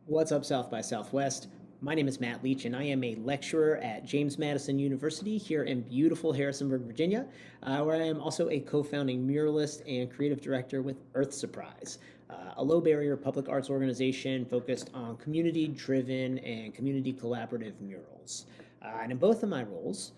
What's up, South by Southwest? My name is Matt Leach, and I am a lecturer at James Madison University here in beautiful Harrisonburg, Virginia, where I am also a co-founding muralist and creative director with Earth Surprise, a low-barrier public arts organization focused on community-driven and community collaborative murals. And in both of my roles,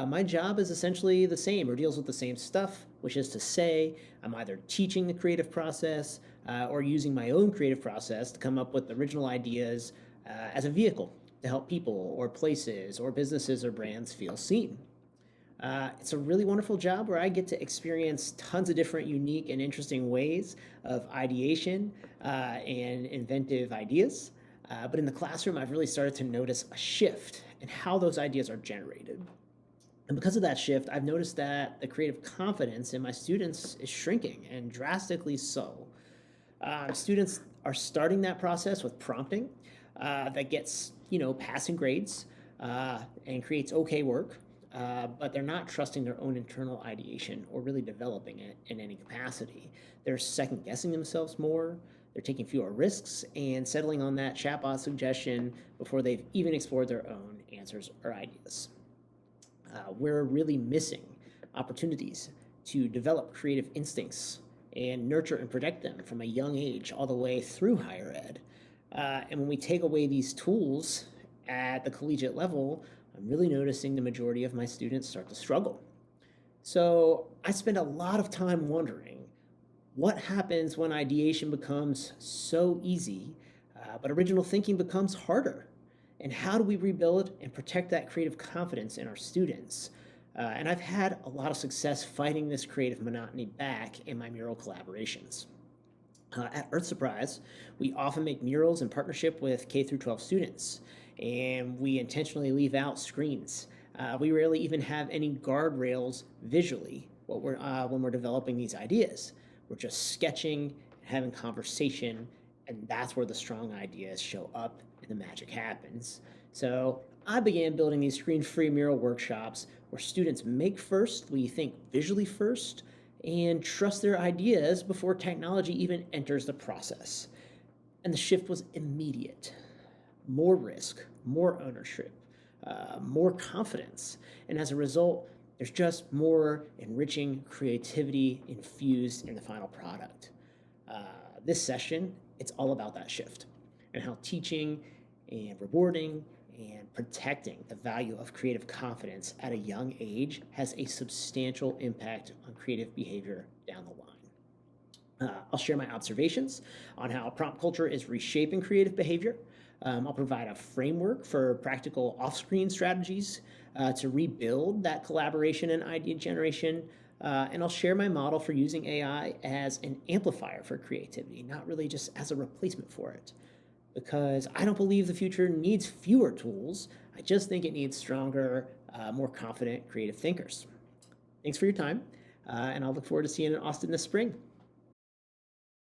my job is essentially the same or deals with the same stuff, which is to say, I'm either teaching the creative process or using my own creative process to come up with original ideas as a vehicle to help people or places or businesses or brands feel seen. It's a really wonderful job where I get to experience tons of different unique and interesting ways of ideation and inventive ideas. But in the classroom, I've really started to notice a shift in how those ideas are generated. And because of that shift, I've noticed that the creative confidence in my students is shrinking, and drastically so. Students are starting that process with prompting that gets, passing grades and creates okay work, but they're not trusting their own internal ideation or really developing it in any capacity. They're second guessing themselves more. They're taking fewer risks and settling on that chatbot suggestion before they've even explored their own answers or ideas. We're really missing opportunities to develop creative instincts and nurture and protect them from a young age all the way through higher ed. And when we take away these tools at the collegiate level, I'm really noticing the majority of my students start to struggle. So I spend a lot of time wondering what happens when ideation becomes so easy, but original thinking becomes harder? And how do we rebuild and protect that creative confidence in our students? And I've had a lot of success fighting this creative monotony back in my mural collaborations. At Earth Surprise, we often make murals in partnership with K through 12 students, and we intentionally leave out screens. We rarely even have any guardrails visually when we're developing these ideas. We're just sketching and having conversation, and that's where the strong ideas show up and the magic happens. So I began building these screen-free mural workshops where students make first, we think visually first, and trust their ideas before technology even enters the process. And the shift was immediate. More risk, more ownership, more confidence. And as a result, there's just more enriching creativity infused in the final product. This session, it's all about that shift and how teaching and rewarding and protecting the value of creative confidence at a young age has a substantial impact on creative behavior down the line. I'll share my observations on how prompt culture is reshaping creative behavior. I'll provide a framework for practical off-screen strategies to rebuild that collaboration and idea generation. And I'll share my model for using AI as an amplifier for creativity, not really just as a replacement for it. Because I don't believe the future needs fewer tools. I just think it needs stronger, more confident creative thinkers. Thanks for your time, and I'll look forward to seeing you in Austin this spring.